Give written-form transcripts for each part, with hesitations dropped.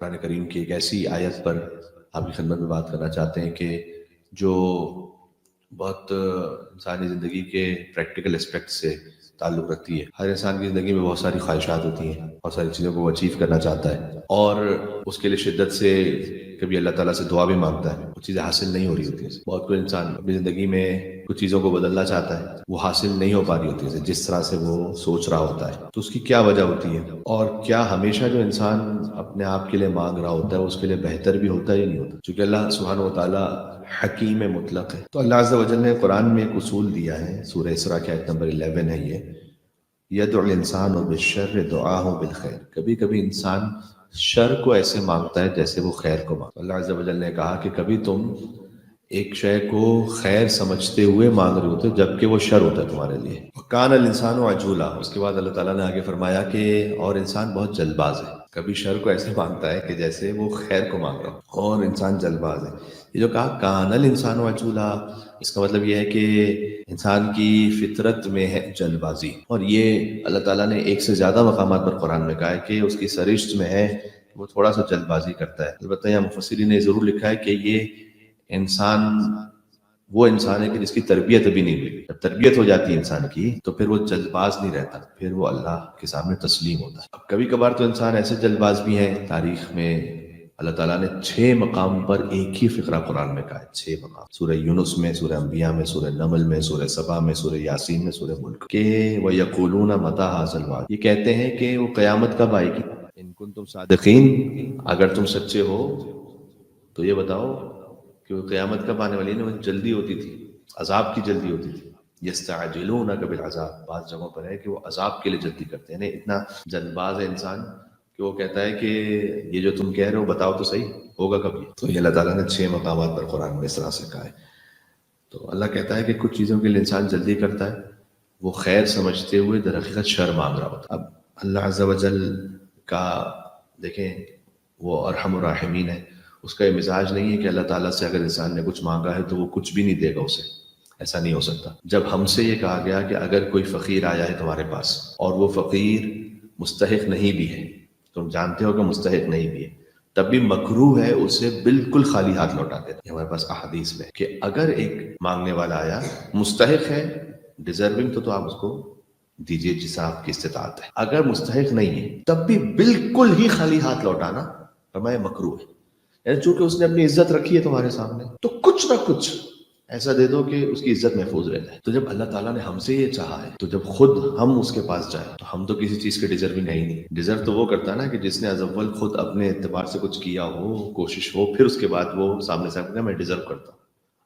قرآن کریم کی ایک ایسی آیت پر آپ کی خدمت میں بات کرنا چاہتے ہیں کہ جو بہت انسانی زندگی کے پریکٹیکل اسپیکٹ سے تعلق رکھتی ہے۔ ہر انسان کی زندگی میں بہت ساری خواہشات ہوتی ہیں، بہت ساری چیزوں کو وہ اچیو کرنا چاہتا ہے، اور اس کے لیے شدت سے کبھی اللہ تعالیٰ سے دعا بھی مانگتا ہے، وہ چیزیں حاصل نہیں ہو رہی ہوتی ہیں۔ بہت کوئی انسان اپنی زندگی میں کچھ چیزوں کو بدلنا چاہتا ہے، وہ حاصل نہیں ہو پا رہی ہوتی ہے جس طرح سے وہ سوچ رہا ہوتا ہے، تو اس کی کیا وجہ ہوتی ہے؟ اور کیا ہمیشہ جو انسان اپنے آپ کے لیے مانگ رہا ہوتا ہے اس کے لیے بہتر بھی ہوتا ہے یا نہیں ہوتا؟ چونکہ اللہ سبحانہ و تعالیٰ حکیم مطلق ہے، تو اللہ عز و جل نے قرآن میں ایک اصول دیا ہے، سورہ اسراء کی آیت نمبر 11 ہے یہ، یدعو الانسان بالشر دعاہ بالخیر۔ کبھی کبھی انسان شر کو ایسے مانگتا ہے جیسے وہ خیر کو مانگتا ہے۔ اللہ عز و جل نے کہا کہ کبھی تم ایک شے کو خیر سمجھتے ہوئے مانگ رہے ہوتے جبکہ وہ شر ہوتا ہے تمہارے لیے۔ کان الانسان عجولا، اس کے بعد اللہ تعالیٰ نے آگے فرمایا کہ اور انسان بہت جلد باز ہے، کبھی شر کو ایسے مانگتا ہے کہ جیسے وہ خیر کو مانگ رہا ہو، اور انسان جلد باز ہے۔ یہ جو کہا کان الانسان عجولا، اس کا مطلب یہ ہے کہ انسان کی فطرت میں ہے جلد بازی، اور یہ اللہ تعالیٰ نے ایک سے زیادہ مقامات پر قرآن میں کہا ہے کہ اس کی سرشت میں ہے کہ وہ تھوڑا سا جلد بازی کرتا ہے۔ البتہ یہاں مفسرین نے ضرور لکھا ہے کہ یہ انسان وہ انسان ہے کہ جس کی تربیت ابھی نہیں ہوئی۔ جب تربیت ہو جاتی ہے انسان کی تو پھر وہ جلد باز نہیں رہتا، پھر وہ اللہ کے سامنے تسلیم ہوتا ہے۔ اب کبھی کبھار تو انسان ایسے جلد باز بھی ہیں، تاریخ میں اللہ تعالیٰ نے 6 مقام پر ایک ہی فقرہ قرآن میں کہا ہے، 6 مقام، سورہ یونس میں، سورہ انبیاء میں، سورہ نمل میں، سورہ سبا میں، سورہ یاسین میں، سورہ ملک، کہ وَيَقُولُونَ مَتَىٰ هَٰذَا الْوَعْدُ، یہ کہتے ہیں کہ وہ قیامت کب آئے گی، ان کنتم صادقین، اگر تم سچے ہو تو یہ بتاؤ کہ وہ قیامت کب آنے والی ہے۔ وہ جلدی ہوتی تھی، عذاب کی جلدی ہوتی تھی، یستعجلونک بالعذاب، بعض جگہوں پر ہے کہ وہ عذاب کے لیے جلدی کرتے ہیں، یعنی اتنا جلد باز ہے انسان کہ وہ کہتا ہے کہ یہ جو تم کہہ رہے ہو بتاؤ تو صحیح، ہوگا کب یہ؟ تو یہ اللہ تعالیٰ نے 6 مقامات پر قرآن میں اس طرح سے کہا ہے۔ تو اللہ کہتا ہے کہ کچھ چیزوں کے لیے انسان جلدی کرتا ہے، وہ خیر سمجھتے ہوئے در حقیقت شر مانگ رہا ہوتا ہے۔ اب اللہ عز و جل کا دیکھیں وہ ارحم الراحمین ہے، اس کا یہ مزاج نہیں ہے کہ اللہ تعالیٰ سے اگر انسان نے کچھ مانگا ہے تو وہ کچھ بھی نہیں دے گا اسے، ایسا نہیں ہو سکتا۔ جب ہم سے یہ کہا گیا کہ اگر کوئی فقیر آیا ہے تمہارے پاس اور وہ فقیر مستحق نہیں بھی ہے، تم جانتے ہو کہ مستحق نہیں بھی ہے، تب بھی مکروہ ہے اسے بالکل خالی ہاتھ لوٹا دینا۔ یہ ہمارے پاس احادیث میں کہ اگر ایک مانگنے والا آیا مستحق ہے، ڈیزرونگ، تو آپ اس کو دیجئے جیسا آپ کی استطاعت ہے۔ اگر مستحق نہیں ہے تب بھی بالکل ہی خالی ہاتھ لوٹانا فرمایا مکروہ ہے، یعنی چونکہ اس نے اپنی عزت رکھی ہے تمہارے سامنے تو کچھ نہ کچھ ایسا دے دو کہ اس کی عزت محفوظ رہ جائے۔ تو جب اللہ تعالیٰ نے ہم سے یہ چاہا ہے تو جب خود ہم اس کے پاس جائیں تو ہم تو کسی چیز کے ڈیزرونگ ہے ہی نہیں۔ ڈیزرو تو وہ کرتا ہے نا کہ جس نے از اول خود اپنے اعتبار سے کچھ کیا ہو، کوشش ہو، پھر اس کے بعد وہ سامنے سے آتا ہے میں ڈیزرو کرتا ہوں۔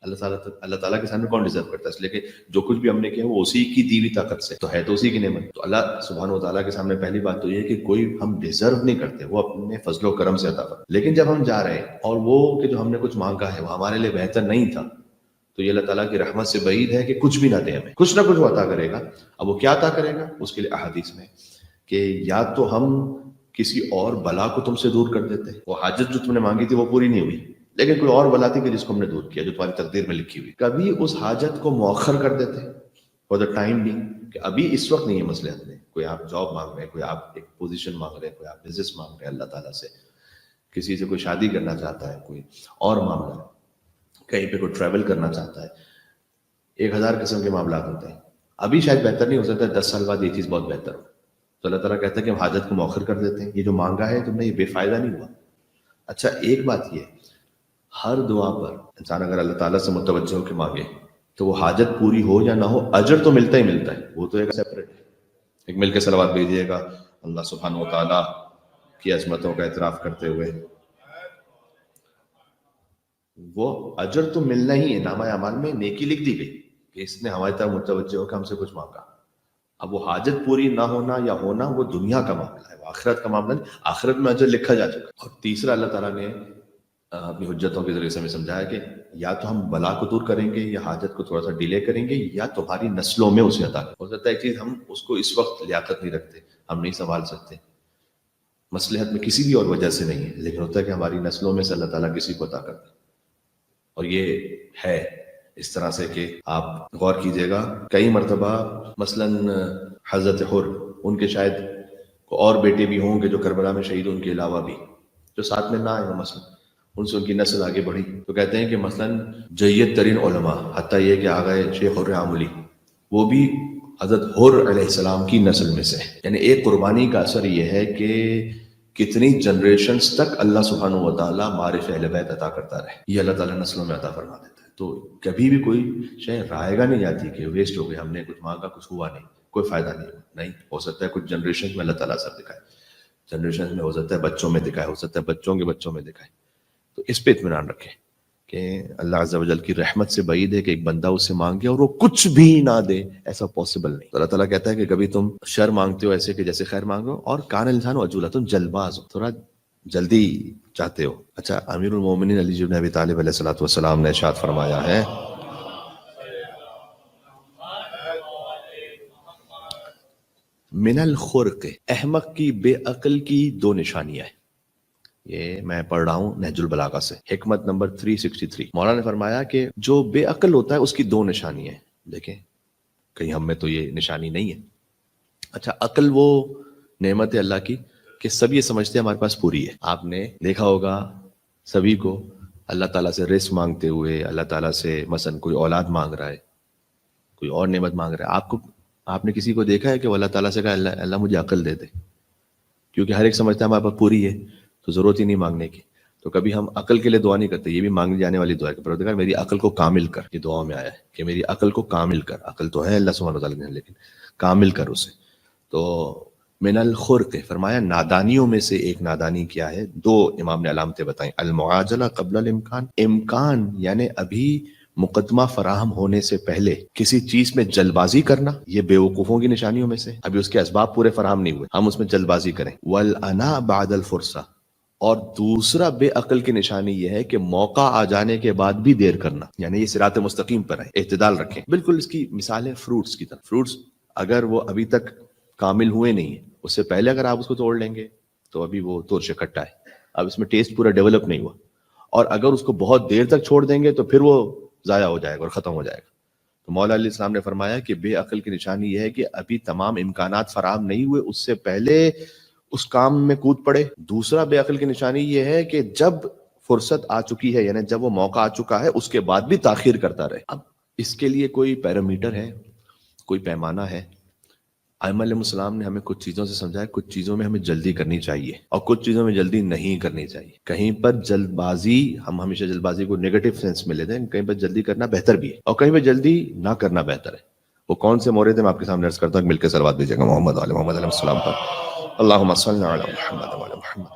اللہ تعالیٰ کے سامنے کون ڈیزرو کرتا ہے؟ اس لیے کہ جو کچھ بھی ہم نے کیا وہ اسی کی دی ہوئی طاقت سے تو ہے، تو اسی کی نعمت۔ تو اللہ سبحانہ و تعالیٰ کے سامنے پہلی بات تو یہ ہے کہ کوئی ہم ڈیزرو نہیں کرتے، وہ اپنے فضل و کرم سے عطا کرتا۔ لیکن جب ہم جا رہے ہیں اور وہ کہ جو ہم نے کچھ مانگا ہے وہ ہمارے لیے بہتر نہیں تھا، تو یہ اللہ تعالیٰ کی رحمت سے بعید ہے کہ کچھ بھی نہ دے ہمیں، کچھ نہ کچھ وہ عطا کرے گا۔ اب وہ کیا عطا کرے گا؟ اس کے لیے احادیث میں کہ یا تو ہم کسی اور بلا کو تم سے دور کر دیتے، وہ حاجت جو تم نے مانگی تھی وہ پوری نہیں ہوئی، لیکن کوئی اور بلا تھی کہ جس کو ہم نے دور کیا، جو تمہاری تقدیر میں لکھی ہوئی۔ کبھی اس حاجت کو مؤخر کر دیتے فور دا ٹائم بینگ، کہ ابھی اس وقت نہیں ہے مصلحت میں، کوئی آپ جاب مانگ رہے ہیں، کوئی آپ ایک پوزیشن مانگ رہے ہیں، کوئی آپ بزنس مانگ رہے ہیں اللہ تعالیٰ سے، کسی سے کوئی شادی کرنا چاہتا ہے، کوئی اور معاملہ ہے، کہیں پہ کوئی ٹریول کرنا چاہتا ہے، 1000 قسم کے معاملات ہوتے ہیں۔ ابھی شاید بہتر نہیں ہو سکتا، 10 سال بعد یہ چیز بہت بہتر ہو، تو اللہ تعالیٰ کہتا ہے کہ ہم حاجت کو مؤخر کر دیتے ہیں۔ یہ جو مانگا ہے تم نے یہ بے فائدہ نہیں ہوا۔ اچھا ایک بات یہ، ہر دعا پر انسان اگر اللہ تعالیٰ سے متوجہ ہو کے مانگے تو وہ حاجت پوری ہو یا نہ ہو اجر تو ملتا ہی ملتا ہے، وہ تو ایک سیپریٹ ہے۔ ایک مل کے صلوات بھیجیے گا اللہ سبحانہ و تعالیٰ کی عظمتوں کا اعتراف کرتے ہوئے، وہ اجر تو ملنا ہی ہے، نامہ اعمال میں نیکی لکھ دی گئی کہ اس نے ہماری طرف متوجہ ہو کہ ہم سے کچھ مانگا۔ اب وہ حاجت پوری نہ ہونا یا ہونا وہ دنیا کا معاملہ ہے، وہ آخرت کا معاملہ نہیں، آخرت میں اجر لکھا جا چکا۔ اور تیسرا اللہ تعالیٰ نے اپنی حجتوں کے ذریعے سے ہمیں سمجھایا کہ یا تو ہم بلا کو دور کریں گے یا حاجت کو تھوڑا سا ڈیلے کریں گے، یا تمہاری نسلوں میں اسے عطا کریں۔ ہو سکتا ہے ایک چیز ہم اس کو اس وقت لیاقت نہیں رکھتے، ہم نہیں سنبھال سکتے، مصلحت میں کسی بھی اور وجہ سے نہیں ہے، لیکن ہوتا ہے کہ ہماری نسلوں میں سے اللہ تعالیٰ کسی کو عطا کرتا ہے۔ اور یہ ہے اس طرح سے کہ آپ غور کیجئے گا، کئی مرتبہ مثلاً حضرت حر، ان کے شاید اور بیٹے بھی ہوں کہ جو کربلا میں شہید، ان کے علاوہ بھی جو ساتھ میں نہ آئے ہوں مثلا، ان سے ان کی نسل آگے بڑھی، تو کہتے ہیں کہ مثلا جید ترین علماء، حتیٰ یہ کہ آگئے شیخ الرعاملی، وہ بھی حضرت حر علیہ السلام کی نسل میں سے. یعنی ایک قربانی کا اثر یہ ہے کہ کتنی جنریشنز تک اللہ سبحانہ و تعالیٰ معارف اہل بیت عطا کرتا رہے، یہ اللہ تعالیٰ نسلوں میں عطا فرما دیتا ہے. تو کبھی بھی کوئی شے رائے گا نہیں جاتی کہ ویسٹ ہو گئی، ہم نے کچھ مانگا کچھ ہوا نہیں، کوئی فائدہ نہیں ہو سکتا ہے کچھ جنریشن میں اللہ تعالیٰ اثر دکھائے، جنریشن میں ہو سکتا ہے بچوں میں دکھائے، ہو سکتا ہے بچوں کے بچوں میں دکھائے. تو اس پہ اطمینان رکھیں کہ اللہ عز و جل کی رحمت سے بعید ہے کہ ایک بندہ اس سے مانگے اور وہ کچھ بھی نہ دے، ایسا پاسبل نہیں. اللہ تعالیٰ کہتا ہے کہ کبھی تم شر مانگتے ہو ایسے کہ جیسے خیر مانگو، اور کان انسان عجولا، تم جلد باز ہو، تھوڑا جلدی چاہتے ہو. اچھا، امیر المومنین علی بن ابی طالب علیہ الصلوۃ والسلام نے ارشاد فرمایا ہے من الخرق، احمق کی، بے عقل کی 2 نشانیاں ہیں. یہ میں پڑھ رہا ہوں نہج البلاغہ سے، حکمت نمبر 363. مولانا نے فرمایا کہ جو بے عقل ہوتا ہے اس کی 2 نشانیاں ہیں. دیکھیں کہیں ہم میں تو یہ نشانی نہیں ہے. اچھا، عقل وہ نعمت ہے اللہ کی کہ سب یہ سمجھتے ہیں ہمارے پاس پوری ہے. آپ نے دیکھا ہوگا سبھی کو اللہ تعالیٰ سے رزق مانگتے ہوئے، اللہ تعالیٰ سے مثلا کوئی اولاد مانگ رہا ہے، کوئی اور نعمت مانگ رہا ہے. آپ نے کسی کو دیکھا ہے کہ وہ اللہ تعالیٰ سے کہا اللہ مجھے عقل دے دے؟ کیونکہ ہر ایک سمجھتا ہے ہمارے پاس پوری ہے تو ضرورت ہی نہیں مانگنے کی. تو کبھی ہم عقل کے لیے دعا نہیں کرتے، یہ بھی مانگی جانے والی دعا ہے کہ پروردگار میری عقل کو کامل کر. یہ دعا میں آیا ہے کہ میری عقل کو کامل کر. عقل تو ہے اللہ سبحانہ وتعالیٰ نے، لیکن کامل کر اسے. تو من الخرق، فرمایا نادانیوں میں سے ایک نادانی کیا ہے؟ 2 امام نے علامتیں بتائیں. المعاجلہ قبل الامکان، امکان یعنی ابھی مقدمہ فراہم ہونے سے پہلے کسی چیز میں جلد بازی کرنا، یہ بے وقوفوں کی نشانیوں میں سے. ابھی اس کے اسباب پورے فراہم نہیں ہوئے، ہم اس میں جلد بازی کریں. والانا بعد الفرصہ، اور دوسرا بے عقل کی نشانی یہ ہے کہ موقع آ جانے کے بعد بھی دیر کرنا، یعنی یہ صراط مستقیم پر ہے، اعتدال رکھیں. بالکل اس کی مثال ہے فروٹس کی طرح. فروٹس اگر وہ ابھی تک کامل ہوئے نہیں ہیں، اس سے پہلے اگر آپ اس کو توڑ لیں گے تو ابھی وہ ترش کھٹا ہے، اب اس میں ٹیسٹ پورا ڈیولپ نہیں ہوا. اور اگر اس کو بہت دیر تک چھوڑ دیں گے تو پھر وہ ضائع ہو جائے گا اور ختم ہو جائے گا. تو مولا علیہ السلام نے فرمایا کہ بے عقل کی نشانی یہ ہے کہ ابھی تمام امکانات فراہم نہیں ہوئے، اس سے پہلے اس کام میں کود پڑے. دوسرا بے عقل کی نشانی یہ ہے کہ جب فرصت آ چکی ہے، یعنی جب وہ موقع آ چکا ہے، اس کے بعد بھی تاخیر کرتا رہے. اب اس کے لیے کوئی پیرامیٹر ہے، کوئی پیمانہ ہے؟ ائمہ علیہ السلام نے ہمیں کچھ چیزوں سے سمجھایا، کچھ چیزوں میں ہمیں جلدی کرنی چاہیے اور کچھ چیزوں میں جلدی نہیں کرنی چاہیے. کہیں پر جلد بازی، ہم ہمیشہ جلد بازی کو نیگیٹو سینس میں لیتے ہیں، کہیں پر جلدی کرنا بہتر بھی ہے اور کہیں پر جلدی نہ کرنا بہتر ہے. وہ کون سے مورد ہیں میں آپ کے سامنے عرض کرتا ہوں، مل کے صلوات بھیجیے گا محمد علیہ محمد علیہ السلام پر. اللہم صلی علی محمد وعلی محمد.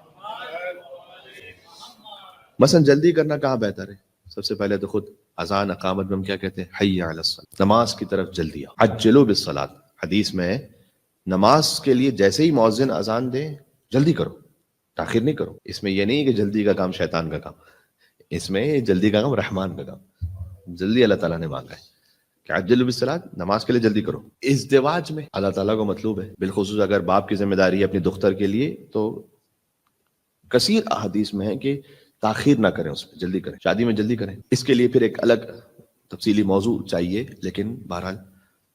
مثلا جلدی کرنا کہاں بہتر ہے؟ سب سے پہلے تو خود اذان اقامت میں ہم کیا کہتے ہیں؟ حی علی الصلاۃ، نماز کی طرف جلدی آؤ. عجلوا بالصلاۃ، حدیث میں ہے نماز کے لیے جیسے ہی مؤذن اذان دے جلدی کرو، تاخیر نہیں کرو. اس میں یہ نہیں کہ جلدی کا کام شیطان کا کام، اس میں جلدی کا کام رحمان کا کام. جلدی اللہ تعالیٰ نے مانگا ہے کہ عجلوا بالصلاۃ، نماز کے لیے جلدی کرو. ازدواج میں اللہ تعالیٰ کو مطلوب ہے، بالخصوص اگر باپ کی ذمہ داری ہے اپنی دختر کے لیے، تو کثیر احادیث میں ہے کہ تاخیر نہ کریں، اس میں جلدی کریں، شادی میں جلدی کریں. اس کے لیے پھر ایک الگ تفصیلی موضوع چاہیے، لیکن بہرحال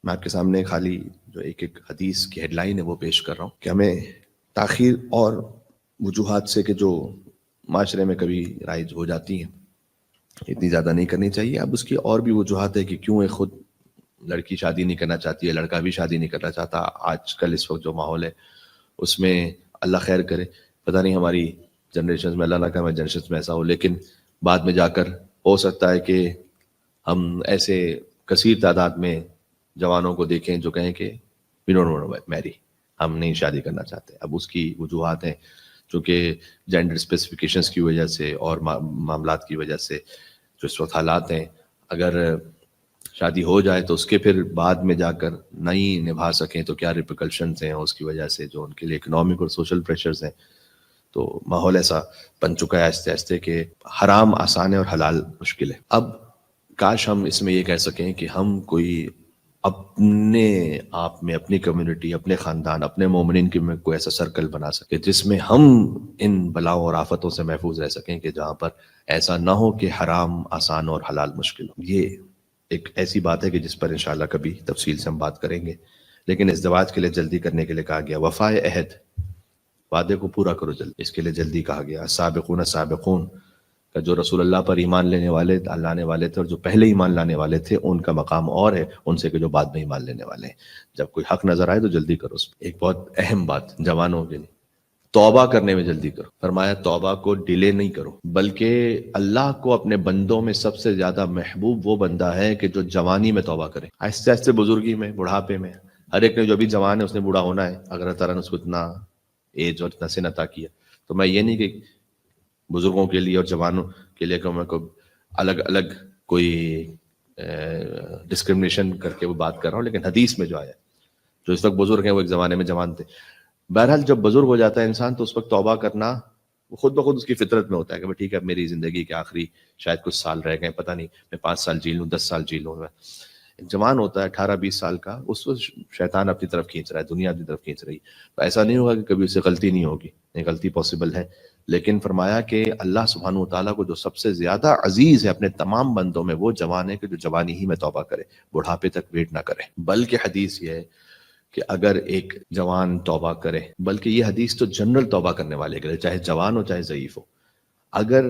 میں آپ کے سامنے خالی جو ایک حدیث کی ہیڈ لائن ہے وہ پیش کر رہا ہوں کہ ہمیں تاخیر اور وجوہات سے کہ جو معاشرے میں کبھی رائج ہو جاتی ہیں اتنی زیادہ نہیں کرنی چاہیے. اب اس کی اور بھی وجوہات ہے کہ کیوں ایک خود لڑکی شادی نہیں کرنا چاہتی ہے، لڑکا بھی شادی نہیں کرنا چاہتا. آج کل اس وقت جو ماحول ہے اس میں اللہ خیر کرے، پتہ نہیں ہماری جنریشن میں، اللہ نہ کرے جنریشن میں ایسا ہو، لیکن بعد میں جا کر ہو سکتا ہے کہ ہم ایسے کثیر تعداد میں جوانوں کو دیکھیں جو کہیں کہ we don't want to marry, ہم نہیں شادی کرنا چاہتے. اب اس کی وجوہات ہیں چونکہ جینڈر اسپیسیفکیشنز کی وجہ سے اور معاملات کی وجہ سے جو اس وقت حالات ہیں، اگر شادی ہو جائے تو اس کے پھر بعد میں جا کر نہیں نبھا سکیں تو کیا ریپریکلشنز ہیں اس کی وجہ سے، جو ان کے لیے اکنامک اور سوشل پریشرز ہیں. تو ماحول ایسا بن چکا ہے آہستہ آہستہ کہ حرام آسان ہے اور حلال مشکل ہے. اب کاش ہم اس میں یہ کہہ سکیں کہ ہم کوئی اپنے آپ میں، اپنی کمیونٹی، اپنے خاندان، اپنے مومنین کے میں کوئی ایسا سرکل بنا سکے جس میں ہم ان بلاؤں اور آفتوں سے محفوظ رہ سکیں کہ جہاں پر ایسا نہ ہو کہ حرام آسان اور حلال مشکل ہو. یہ ایک ایسی بات ہے کہ جس پر انشاءاللہ کبھی تفصیل سے ہم بات کریں گے. لیکن ازدواج کے لیے جلدی کرنے کے لیے کہا گیا وفائے عہد. وعدے کو پورا کرو جلدی، اس کے لیے جلدی کہا گیا. سابقون سابقون کہ جو رسول اللہ پر ایمان لانے والے تھے اور جو پہلے ایمان لانے والے تھے ان کا مقام اور ہے ان سے کہ جو بعد میں ایمان لینے والے ہیں. جب کوئی حق نظر آئے تو جلدی کرو اس پہ. ایک بہت اہم بات جوانوں کے لیے، توبہ کرنے میں جلدی کرو. فرمایا توبہ کو ڈیلے نہیں کرو، بلکہ اللہ کو اپنے بندوں میں سب سے زیادہ محبوب وہ بندہ ہے کہ جو جوانی میں توبہ کرے. آہستہ آہستہ بزرگی میں، بڑھاپے میں، ہر ایک نے جو ابھی جوان ہے اس نے بوڑھا ہونا ہے اگر اللہ تعالیٰ نے اس کو اتنا ایج اور اتنا سن عطا کیا. تو میں یہ نہیں کہ بزرگوں کے لیے اور جوانوں کے لیے کہ میں کو الگ الگ کوئی ڈسکرمنیشن کر کے وہ بات کر رہا ہوں، لیکن حدیث میں جو آیا جو اس وقت بزرگ ہیں وہ ایک زمانے میں جوان تھے. بہرحال جب بزرگ ہو جاتا ہے انسان تو اس وقت توبہ کرنا وہ خود بخود اس کی فطرت میں ہوتا ہے کہ ٹھیک ہے میری زندگی کے آخری شاید کچھ سال رہ گئے، پتہ نہیں میں 5 سال جی لوں 10 سال جی لوں. جوان ہوتا ہے 18-20 سال کا، اس وقت شیطان اپنی طرف کھینچ رہا ہے، دنیا اپنی طرف کھینچ رہی. تو ایسا نہیں ہوگا کہ کبھی اسے غلطی نہیں ہوگی، نہیں غلطی پاسبل ہے، لیکن فرمایا کہ اللہ سبحانہ وتعالیٰ کو جو سب سے زیادہ عزیز ہے اپنے تمام بندوں میں وہ جوان ہے کہ جو جوانی ہی میں توبہ کرے، بڑھاپے تک ویٹ نہ کرے. بلکہ حدیث یہ ہے کہ اگر ایک جوان توبہ کرے، بلکہ یہ حدیث تو جنرل توبہ کرنے والے کے لیے، چاہے جوان ہو چاہے ضعیف ہو، اگر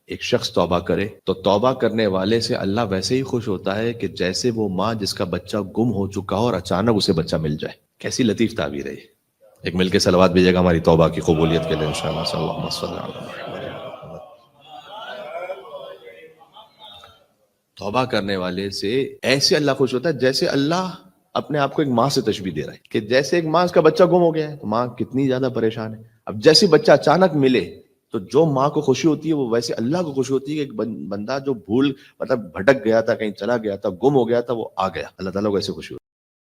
ایک شخص توبہ کرے تو توبہ کرنے والے سے اللہ ویسے ہی خوش ہوتا ہے کہ جیسے وہ ماں جس کا بچہ گم ہو چکا ہو اور اچانک اسے بچہ مل جائے. کیسی لطیف تعبیر ہے. ایک مل کے صلوات بھیجے گا ہماری توبہ کی قبولیت کے لیے انشاءاللہ. صلی اللہ علیہ وسلم. توبہ کرنے والے سے ایسے اللہ خوش ہوتا ہے جیسے اللہ اپنے آپ کو ایک ماں سے تشبیہ دے رہا ہے کہ جیسے ایک ماں اس کا بچہ گم ہو گیا ہے تو ماں کتنی زیادہ پریشان ہے. اب جیسے بچہ اچانک ملے تو جو ماں کو خوشی ہوتی ہے وہ ویسے اللہ کو خوشی ہوتی ہے کہ ایک بندہ جو بھٹک گیا تھا، کہیں چلا گیا تھا، گم ہو گیا تھا، وہ آ گیا. اللہ تعالیٰ کو ایسے خوشی ہوتی ہے.